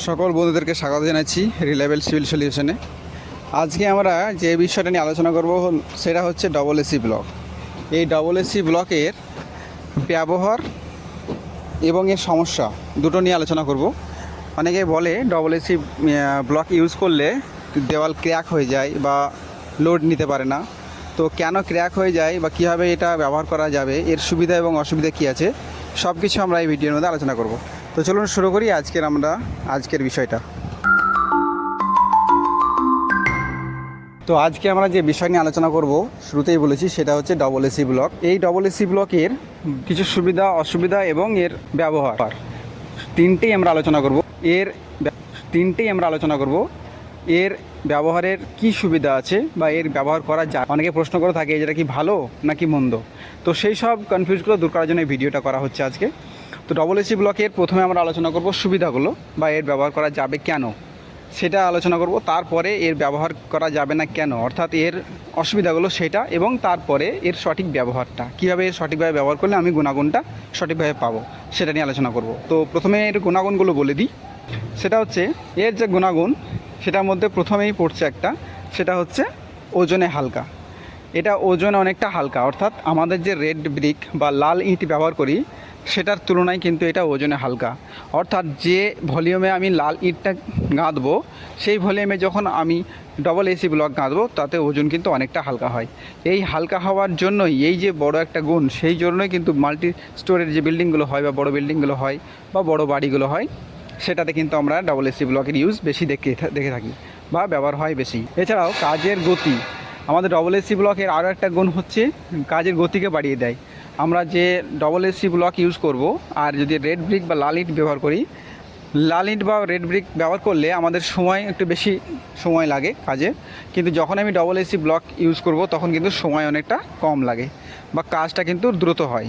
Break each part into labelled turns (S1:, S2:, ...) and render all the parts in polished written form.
S1: সকল বন্ধুদেরকে স্বাগত জানাচ্ছি রিলায়েবল সিভিল সলিউশনে। আজকে আমরা যে বিষয়টা নিয়ে আলোচনা করব সেটা হচ্ছে ডবল এসি ব্লক। এই ডবল এসি ব্লকের ব্যবহার এবং এর সমস্যা দুটো নিয়ে আলোচনা করব। অনেকে বলে ডবল এসি ব্লক ইউজ করলে দেওয়াল ক্র্যাক হয়ে যায় বা লোড নিতে পারে না। তো কেন ক্র্যাক হয়ে যায় বা কীভাবে এটা ব্যবহার করা যাবে, এর সুবিধা এবং অসুবিধা কী আছে, সব কিছু আমরা এই ভিডিওর মধ্যে আলোচনা করব। তো চলুন শুরু করি আজকের বিষয়টা। তো আজকে আমরা যে বিষয় নিয়ে আলোচনা করব শুরুতেই বলেছি সেটা হচ্ছে ডবল এসি ব্লক। এই ডবল এসি ব্লকের কিছু সুবিধা অসুবিধা এবং এর ব্যবহার তিনটেই আমরা আলোচনা করব। এর ব্যবহারের কি সুবিধা আছে বা এর ব্যবহার করা যায়। অনেকে প্রশ্ন করে থাকে যেটা কি ভালো নাকি মন্দ। তো সেই সব কনফিউজগুলো দূর করার জন্য এই ভিডিওটা করা হচ্ছে আজকে। তো ডবল এসি ব্লকের প্রথমে আমরা আলোচনা করব সুবিধাগুলো বা এর ব্যবহার করা যাবে কেন সেটা আলোচনা করব। তারপরে এর ব্যবহার করা যাবে না কেন, অর্থাৎ এর অসুবিধাগুলো সেটা, এবং তারপরে এর সঠিক ব্যবহারটা, কীভাবে এর সঠিকভাবে ব্যবহার করলে আমি গুণাগুণটা সঠিকভাবে পাবো সেটা নিয়ে আলোচনা করব। তো প্রথমে এর গুণাগুণগুলো বলে দিই। সেটা হচ্ছে এর যে গুণাগুণ সেটার মধ্যে প্রথমেই পড়ছে একটা, সেটা হচ্ছে ওজনে হালকা। এটা ওজনে অনেকটা হালকা, অর্থাৎ আমাদের যে রেড ব্রিক বা লাল ইট ব্যবহার করি সেটার তুলনায় কিন্তু এটা ওজনে হালকা। অর্থাৎ যে ভলিউমে আমি লাল ইটটা গাঁথবো সেই ভলিউমে যখন আমি ডবল এসি ব্লক গাঁথবো তাতে ওজন কিন্তু অনেকটা হালকা হয়। এই হালকা হওয়ার জন্যই এই যে বড় একটা গুণ, সেই জন্যই কিন্তু মাল্টি স্টোরের যে বিল্ডিংগুলো হয় বা বড় বিল্ডিংগুলো হয় বা বড় বাড়িগুলো হয় সেটাতে কিন্তু আমরা ডবল এসি ব্লকের ইউজ বেশি দেখে থাকি বা ব্যবহার হয় বেশি। এছাড়াও কাজের গতি, আমাদের ডবল এসি ব্লকের আরও একটা গুণ হচ্ছে কাজের গতিকে বাড়িয়ে দেয়। আমরা যে ডবল এসি ব্লক ইউজ করব আর যদি রেড ব্রিক বা লাল ইট ব্যবহার করি, লাল ইট বা রেড ব্রিক ব্যবহার করলে আমাদের সময় একটু বেশি সময় লাগে কাজে, কিন্তু যখন আমি ডবল এসি ব্লক ইউজ করব তখন কিন্তু সময় অনেকটা কম লাগে বা কাজটা কিন্তু দ্রুত হয়।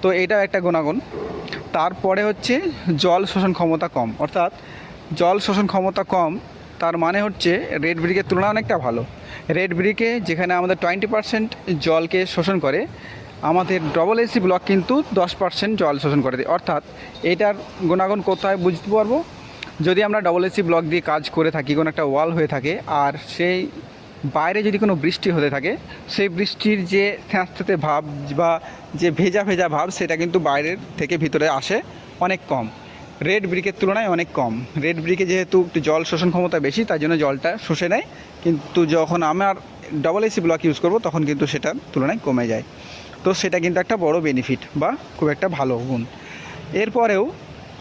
S1: তো এটাও একটা গুণাগুণ। তারপরে হচ্ছে জল শোষণ ক্ষমতা কম, অর্থাৎ জল শোষণ ক্ষমতা কম তার মানে হচ্ছে রেড ব্রিকের তুলনায় অনেকটা ভালো। রেড ব্রিকে যেখানে আমাদের 20% জলকে শোষণ করে, আমাদের ডবল এসি ব্লক কিন্তু 10% জল শোষণ করে দেয়। অর্থাৎ এটার গুণাগুণ কোথায় বুঝতে পারবো, যদি আমরা ডবল এসি ব্লক দিয়ে কাজ করে থাকি, কোনো একটা ওয়াল হয়ে থাকে আর সেই বাইরে যদি কোনো বৃষ্টি হতে থাকে, সেই বৃষ্টির যে স্যাঁতস্যাঁতে ভাব বা যে ভেজা ভেজা ভাব সেটা কিন্তু বাইরের থেকে ভিতরে আসে অনেক কম, রেড ব্রিকের তুলনায় অনেক কম। রেড ব্রিকে যেহেতু একটু জল শোষণ ক্ষমতা বেশি তাই জন্য জলটা শুষে নেয়, কিন্তু যখন আমার ডবল এসি ব্লক ইউজ করব তখন কিন্তু সেটার তুলনায় কমে যায়। তো সেটা কিন্তু একটা বড় বেনিফিট বা খুব একটা ভালো গুণ। এরপরেও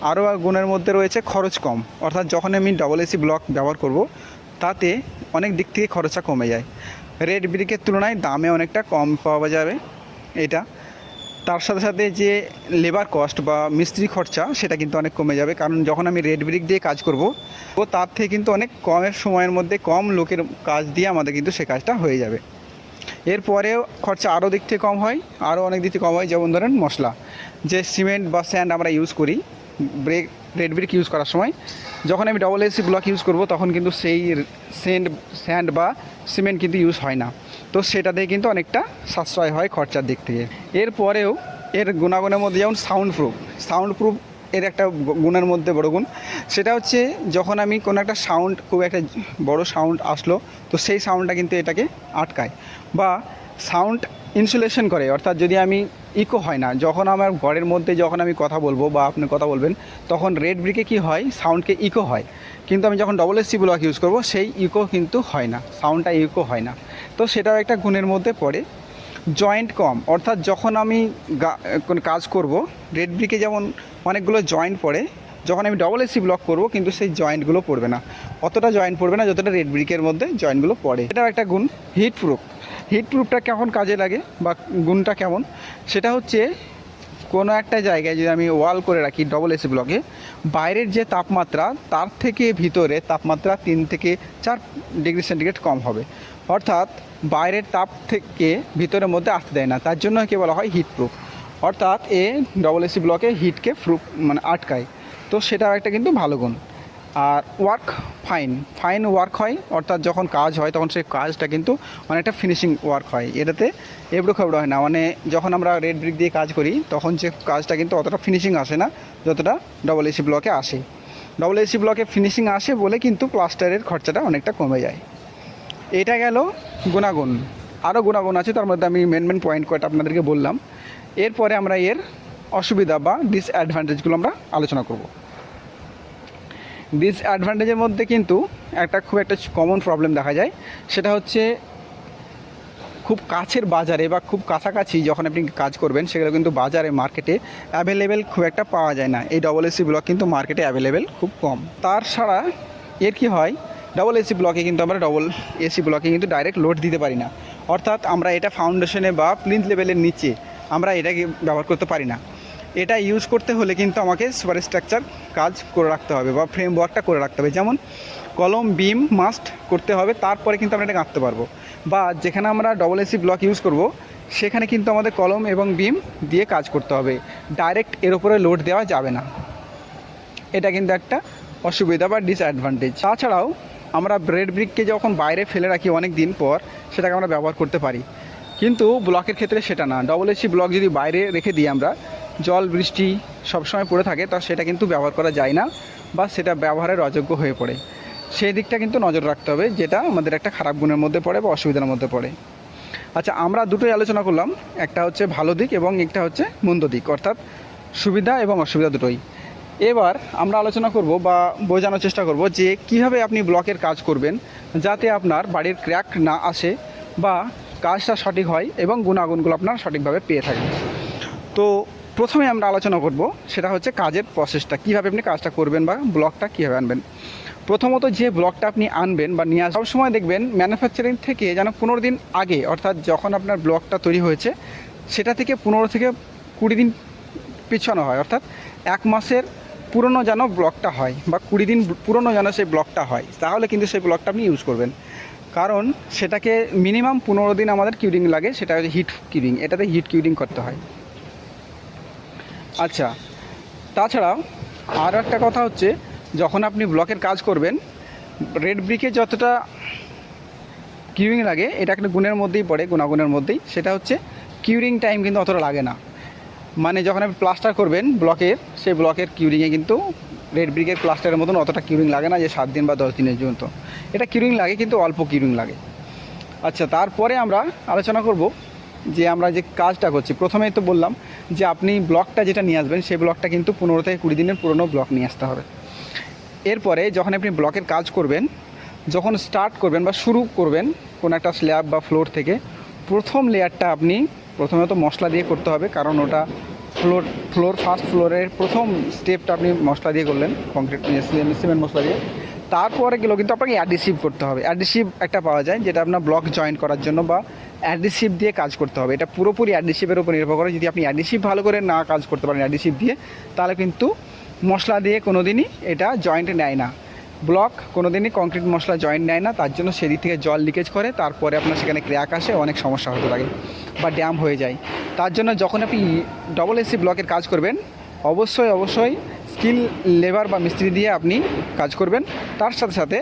S1: আরও গুণের মধ্যে রয়েছে খরচ কম, অর্থাৎ যখন আমি ডবল এসি ব্লক ব্যবহার করব তাতে অনেক দিক থেকে খরচা কমে যায়। রেড ব্রিকের তুলনায় দামে অনেকটা কম পাওয়া যাবে এটা। তার সাথে সাথে যে লেবার কস্ট বা মিস্ত্রি খরচা সেটা কিন্তু অনেক কমে যাবে, কারণ যখন আমি রেড ব্রিক দিয়ে কাজ করব তো তার থেকে কিন্তু অনেক কমের সময়ের মধ্যে কম লোকের কাজ দিয়ে আমাদের কিন্তু সে কাজটা হয়ে যাবে। এরপরেও খরচা আরও দিক থেকে কম হয়, আরও অনেক দিক থেকে কম হয়। যেমন ধরেন মশলা, যে সিমেন্ট বা স্যান্ড আমরা ইউজ করি রেড ব্রিক ইউজ করার সময়, যখন আমি ডবল এসি ব্লক ইউজ করব তখন কিন্তু সেই স্যান্ড বা সিমেন্ট কিন্তু ইউজ হয় না। তো সেটাতে কিন্তু অনেকটা সাশ্রয় হয় খরচার দিক থেকে। এরপরেও এর গুণাগুণের মধ্যে যেমন সাউন্ড প্রুফ এর একটা গুণের মধ্যে বড় গুণ, সেটা হচ্ছে যখন আমি কোনো একটা সাউন্ড, খুব একটা বড় সাউন্ড আসলো তো সেই সাউন্ডটা কিন্তু এটাকে আটকায় বা সাউন্ড ইনসুলেশন করে। অর্থাৎ যদি আমি ইকো হয় না, যখন আমার ঘরের মধ্যে যখন আমি কথা বলবো বা আপনি কথা বলবেন তখন রেড ব্রিকে কি হয়, সাউন্ডকে ইকো হয়, কিন্তু আমি যখন ডবল এসি ব্লক ইউজ করব সেই ইকো কিন্তু হয় না, সাউন্ডটা ইকো হয় না। তো সেটাও একটা গুণের মধ্যে পড়ে। জয়েন্ট কম, অর্থাৎ যখন আমি কোনো কাজ করব রেড ব্রিকে যেমন অনেকগুলো জয়েন্ট পড়ে, যখন আমি ডবল এসি ব্লক করব কিন্তু সেই জয়েন্টগুলো পড়বে না, অতটা জয়েন্ট পড়বে না যতটা রেড ব্রিকের মধ্যে জয়েন্টগুলো পড়ে। এটাও একটা গুণ। হিট প্রুফটা কেমন কাজে লাগে বা গুণটা কেমন, সেটা হচ্ছে কোনো একটা জায়গায় যদি আমি ওয়াল করে রাখি ডবল এসি ব্লকে, বাইরের যে তাপমাত্রা তার থেকে ভিতরে তাপমাত্রা 3 থেকে 4 ডিগ্রি সেন্টিগ্রেড কম হবে, অর্থাৎ বাইরের তাপ থেকে ভিতরের মধ্যে আসতে দেয় না, তার জন্য কি বলা হয় হিট প্রুফ। অর্থাৎ ডবল এসি ব্লকে হিটকে আটকায়। তো সেটাও একটা কিন্তু ভালো গুণ। আর ফাইন ওয়ার্ক হয়, অর্থাৎ যখন কাজ হয় তখন সেই কাজটা কিন্তু অনেকটা ফিনিশিং ওয়ার্ক হয়, এটাতে এবড়ো খেবড়ো হয় না। মানে যখন আমরা রেড ব্রিক দিয়ে কাজ করি তখন যে কাজটা কিন্তু অতটা ফিনিশিং আসে না যতটা ডবল এসি ব্লকে আসে। ডবল এসি ব্লকে ফিনিশিং আসে বলে কিন্তু প্লাস্টারের খরচাটা অনেকটা কমে যায়। এটা গেল গুণাগুণ। আরও গুণাগুণ আছে, তার মধ্যে আমি মেন পয়েন্ট কয়টা আপনাদেরকে বললাম। এরপরে আমরা এর অসুবিধা বা ডিসঅ্যাডভান্টেজগুলো আমরা আলোচনা করব। ডিসঅ্যাডভান্টেজের মধ্যে কিন্তু খুব একটা কমন প্রবলেম দেখা যায়, সেটা হচ্ছে খুব কাছের বাজারে বা খুব কাছাকাছি যখন আপনি কাজ করবেন সেগুলো কিন্তু বাজারে মার্কেটে অ্যাভেলেবেল খুব একটা পাওয়া যায় না। এই ডবল এসি ব্লক কিন্তু মার্কেটে অ্যাভেলেবেল খুব কম। তার ছাড়া এর কি হয়, ডবল এসি ব্লকে কিন্তু আমরা কিন্তু ডাইরেক্ট লোড দিতে পারি না। অর্থাৎ আমরা এটা ফাউন্ডেশনে বা প্লিন্থ লেভেলের নিচে আমরা এটাকে ব্যবহার করতে পারি না। এটা ইউজ করতে হলে কিন্তু আমাকে সুপার স্ট্রাকচার কাজ করে রাখতে হবে বা ফ্রেমওয়ার্কটা করে রাখতে হবে। যেমন কলম বিম মাস্ট করতে হবে, তারপরে কিন্তু আমরা এটা গাঁথতে পারবো। বা যেখানে আমরা ডবল এসি ব্লক ইউজ করব সেখানে কিন্তু আমাদের কলম এবং বিম দিয়ে কাজ করতে হবে, ডাইরেক্ট এর উপরে লোড দেওয়া যাবে না। এটা কিন্তু একটা অসুবিধা বা ডিসঅ্যাডভান্টেজ। তাছাড়াও আমরা রেড ব্রিককে যখন বাইরে ফেলে রাখি অনেক দিন পর সেটাকে আমরা ব্যবহার করতে পারি, কিন্তু ব্লকের ক্ষেত্রে সেটা না। ডবল এসি ব্লক যদি বাইরে রেখে দিই আমরা, জল বৃষ্টি সবসময় পড়ে থাকে, তা সেটা কিন্তু ব্যবহার করা যায় না বা সেটা ব্যবহারের অযোগ্য হয়ে পড়ে। সেই দিকটা কিন্তু নজর রাখতে হবে, যেটা আমাদের একটা খারাপ গুণের মধ্যে পড়ে বা অসুবিধার মধ্যে পড়ে। আচ্ছা, আমরা দুটোই আলোচনা করলাম, একটা হচ্ছে ভালো দিক এবং একটা হচ্ছে মন্দ দিক, অর্থাৎ সুবিধা এবং অসুবিধা দুটোই। এবার আমরা আলোচনা করব বা বোঝানোর চেষ্টা করব যে কীভাবে আপনি ব্লকের কাজ করবেন যাতে আপনার বাড়ির ক্র্যাক না আসে বা কাজটা সঠিক হয় এবং গুণাগুণগুলো আপনার সঠিকভাবে পেয়ে থাকেন। তো প্রথমে আমরা আলোচনা করব সেটা হচ্ছে কাজের প্রসেসটা, কীভাবে আপনি কাজটা করবেন বা ব্লকটা কীভাবে আনবেন। প্রথমত যে ব্লকটা আপনি আনবেন বা নিয়ে আসার সময় দেখবেন ম্যানুফ্যাকচারিং থেকে যেন 15 দিন আগে, অর্থাৎ যখন আপনার ব্লকটা তৈরি হয়েছে সেটা থেকে 15 থেকে 20 দিন পিছানো হয়, অর্থাৎ 1 মাসের পুরনো যেন ব্লকটা হয় বা 20 দিন পুরনো যেন সেই ব্লকটা হয়, তাহলে কিন্তু সেই ব্লকটা আপনি ইউজ করবেন। কারণ সেটাকে মিনিমাম 15 দিন আমাদের কিউরিং লাগে, সেটা হচ্ছে হিট কিউরিং, এটাতে হিট কিউরিং করতে হয়। আচ্ছা, তাছাড়াও আরও একটা কথা হচ্ছে, যখন আপনি ব্লকের কাজ করবেন রেড ব্রিকে যতটা কিউরিং লাগে এটা একটা গুণের মধ্যেই পড়ে, গুণাগুণের মধ্যেই, সেটা হচ্ছে কিউরিং টাইম কিন্তু অতটা লাগে না। মানে যখন আপনি প্লাস্টার করবেন ব্লকের, সেই ব্লকের কিউরিংয়ে কিন্তু রেড ব্রিকের প্লাস্টারের মতন অতটা কিউরিং লাগে না যে 7 দিন বা 10 দিনের জন্য। এটা কিউরিং লাগে কিন্তু অল্প কিউরিং লাগে। আচ্ছা, তারপরে আমরা আলোচনা করব যে আমরা যে কাজটা করছি। প্রথমেই তো বললাম যে আপনি ব্লকটা যেটা নিয়ে আসবেন সেই ব্লকটা কিন্তু 15 থেকে 20 দিনের পুরনো ব্লক নিয়ে আসতে হবে। এরপরে যখন আপনি ব্লকের কাজ করবেন, যখন স্টার্ট করবেন বা শুরু করবেন কোনো একটা স্ল্যাব বা ফ্লোর থেকে, প্রথম লেয়ারটা আপনি প্রথমে তো মশলা দিয়ে করতে হবে, কারণ ওটা ফার্স্ট ফ্লোরের প্রথম স্টেপটা আপনি মশলা দিয়ে করলেন, কংক্রিট সিমেন্ট মশলা দিয়ে। তারপরে গেলেও কিন্তু আপনাকে অ্যাডিসিভ করতে হবে। অ্যাডিসিভ একটা পাওয়া যায় যেটা আপনার ব্লক জয়েন করার জন্য, বা অ্যাডিসিভ দিয়ে কাজ করতে হবে। এটা পুরোপুরি অ্যাডিসিভের উপর নির্ভর করে। যদি আপনি অ্যাডিসিভ ভালো করে না কাজ করতে পারেন অ্যাডিসিভ দিয়ে, তাহলে কিন্তু মশলা দিয়ে কোনো দিনই এটা জয়েন্ট নেয় না। ব্লক কোনো দিনই কংক্রিট মশলা জয়েন্ট নেয় না, তার জন্য সেদিক থেকে জল লিকেজ করে, তারপরে আপনার সেখানে ক্র্যাক আসে, অনেক সমস্যা হতে লাগে বা ড্যাম হয়ে যায়। তার জন্য যখন আপনি ডবল এসি ব্লকের কাজ করবেন অবশ্যই স্কিল লেবার বা মিস্ত্রি দিয়ে আপনি কাজ করবেন। তার সাথে সাথে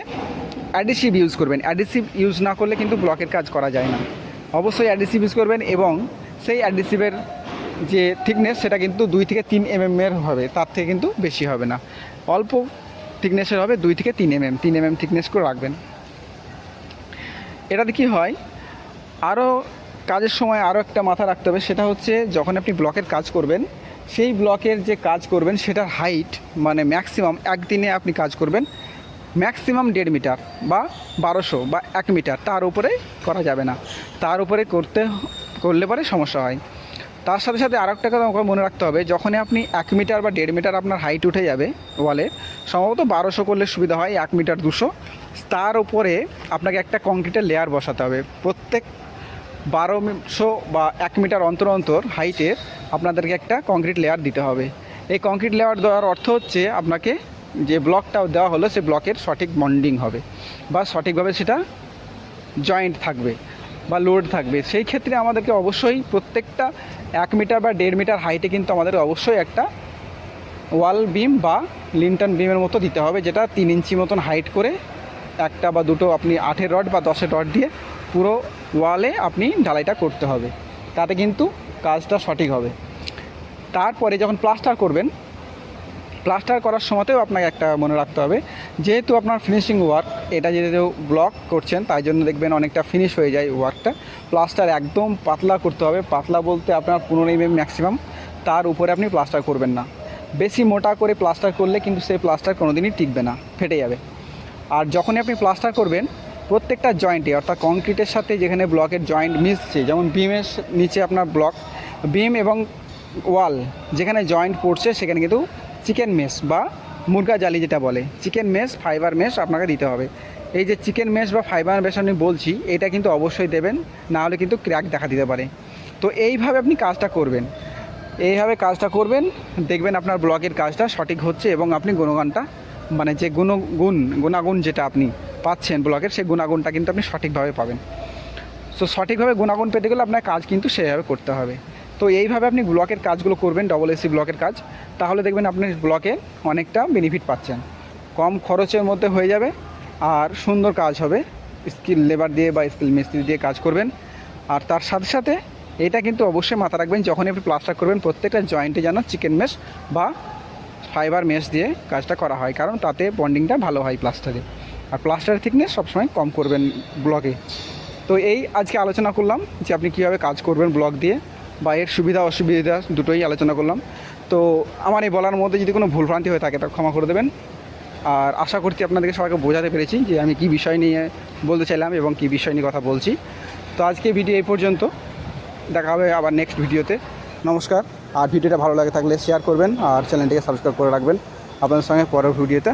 S1: অ্যাডিসিভ ইউজ করবেন। অ্যাডিসিভ ইউজ না করলে কিন্তু ব্লকের কাজ করা যায় না। অবশ্যই অ্যাডিসিভ ইউজ করবেন এবং সেই অ্যাডিসিভের যে থিকনেস সেটা কিন্তু 2 থেকে 3 mm হবে, তার থেকে কিন্তু বেশি হবে না। অল্প থিকনেসের হবে, 2 থেকে 3 mm থিকনেস করে রাখবেন। এটাতে কী হয়, আরও কাজের সময় আরও একটা মাথা রাখতে হবে, সেটা হচ্ছে যখন আপনি ব্লকের কাজ করবেন সেই ব্লকের যে কাজ করবেন সেটার হাইট, মানে ম্যাক্সিমাম একদিনে আপনি কাজ করবেন ম্যাক্সিমাম 1.5 মিটার বা 1200 বা 1 মিটার, তার উপরে করা যাবে না। তার উপরে করলে পরে সমস্যা হয়। তার সাথে সাথে আরও একটা কথা আমাকে মনে রাখতে হবে, যখনই আপনি 1 মিটার বা 1.5 মিটার আপনার হাইট উঠে যাবে ওয়ালে, সম্ভবত 1200 করলে সুবিধা হয়, 1 মিটার 200, তার উপরে আপনাকে একটা কংক্রিটের লেয়ার বসাতে হবে। প্রত্যেক 1200 বা 1 মিটার অন্তর অন্তর হাইটের আপনাদেরকে একটা কংক্রিট লেয়ার দিতে হবে। এই কংক্রিট লেয়ার দেওয়ার অর্থ হচ্ছে আপনাকে যে ব্লকটা দেওয়া হলো সে ব্লকের সঠিক বন্ডিং হবে বা সঠিকভাবে সেটা জয়েন্ট থাকবে বা লোড থাকবে। সেই ক্ষেত্রে আমাদেরকে অবশ্যই প্রত্যেকটা 1 মিটার বা 1.5 মিটার হাইটে কিন্তু আমাদের অবশ্যই একটা ওয়াল বিম বা লিন্টন বিমের মতো দিতে হবে, যেটা 3 ইঞ্চি মতন হাইট করে একটা বা দুটো আপনি 8-এর রড বা 10-এর রড দিয়ে পুরো ওয়ালে আপনি ঢালাইটা করতে হবে, তাতে কিন্তু কাজটা সঠিক হবে। তারপরে যখন প্লাস্টার করবেন প্লাস্টার করার সময়তেও আপনাকে একটা মনে রাখতে হবে, যেহেতু আপনার ফিনিশিং ওয়ার্ক, এটা যেহেতু ব্লক করছেন তাই জন্য দেখবেন অনেকটা ফিনিশ হয়ে যায় ওয়ার্কটা। প্লাস্টার একদম পাতলা করতে হবে, পাতলা বলতে আপনার 15 mm ম্যাক্সিমাম, তার উপরে আপনি প্লাস্টার করবেন না। বেশি মোটা করে প্লাস্টার করলে কিন্তু সেই প্লাস্টার কোনো দিনই টিকবে না, ফেটে যাবে। আর যখনই আপনি প্লাস্টার করবেন প্রত্যেকটা জয়েন্টে, অর্থাৎ কংক্রিটের সাথে যেখানে ব্লকের জয়েন্ট মিশছে, যেমন বিমের নিচে আপনার ব্লক, বিম এবং ওয়াল যেখানে জয়েন্ট পড়ছে সেখানে কিন্তু চিকেন মেশ বা মুরগা জালি যেটা বলে, চিকেন মেশ, ফাইবার মেশ আপনাকে দিতে হবে। এই যে চিকেন মেশ বা ফাইবার মেশ আমি বলছি, এটা কিন্তু অবশ্যই দেবেন, না হলে কিন্তু ক্র্যাক দেখা দিতে পারে। তো এইভাবে আপনি কাজটা করবেন, এইভাবে কাজটা করবেন, দেখবেন আপনার ব্লকের কাজটা সঠিক হচ্ছে এবং আপনি গুণগানটা, মানে যে গুণাগুণ যেটা আপনি পাচ্ছেন ব্লকের, সেই গুণাগুণটা কিন্তু আপনি সঠিকভাবে পাবেন। সো সঠিকভাবে গুণাগুণ পেতে গেলে আপনার কাজ কিন্তু সেভাবে করতে হবে। তো এইভাবে আপনি ব্লকের কাজগুলো করবেন, ডবল এসি ব্লকের কাজ, তাহলে দেখবেন আপনি ব্লকে অনেকটা বেনিফিট পাচ্ছেন, কম খরচের মধ্যে হয়ে যাবে আর সুন্দর কাজ হবে। স্কিল লেবার দিয়ে বা স্কিল মিস্ত্রি দিয়ে কাজ করবেন। আর তার সাথে সাথে এটা কিন্তু অবশ্যই মাথা রাখবেন, যখনই আপনি প্লাস্টার করবেন প্রত্যেকটা জয়েন্টে যেন চিকেন মেশ বা ফাইবার মেশ দিয়ে কাজটা করা হয়, কারণ তাতে বন্ডিংটা ভালো হয় প্লাস্টারে। আর প্লাস্টারের থিকনেস সবসময় কম করবেন ব্লকে। তো এই আজকে আলোচনা করলাম যে আপনি কীভাবে কাজ করবেন ব্লক দিয়ে, বা এর সুবিধা অসুবিধা দুটোই আলোচনা করলাম। তো আমার এই বলার মধ্যে যদি কোনো ভুলভ্রান্তি হয়ে থাকে তা ক্ষমা করে দেবেন। আর আশা করছি আপনাদেরকে সবাইকে বোঝাতে পেরেছি যে আমি কী বিষয় নিয়ে বলতে চাইলাম এবং কী বিষয় নিয়ে কথা বলছি। তো আজকে ভিডিও এই পর্যন্ত, দেখা হবে আবার নেক্সট ভিডিওতে। নমস্কার। আর ভিডিওটা ভালো লাগে থাকলে শেয়ার করবেন আর চ্যানেলটিকে সাবস্ক্রাইব করে রাখবেন। আপনাদের সঙ্গে পরের ভিডিওতে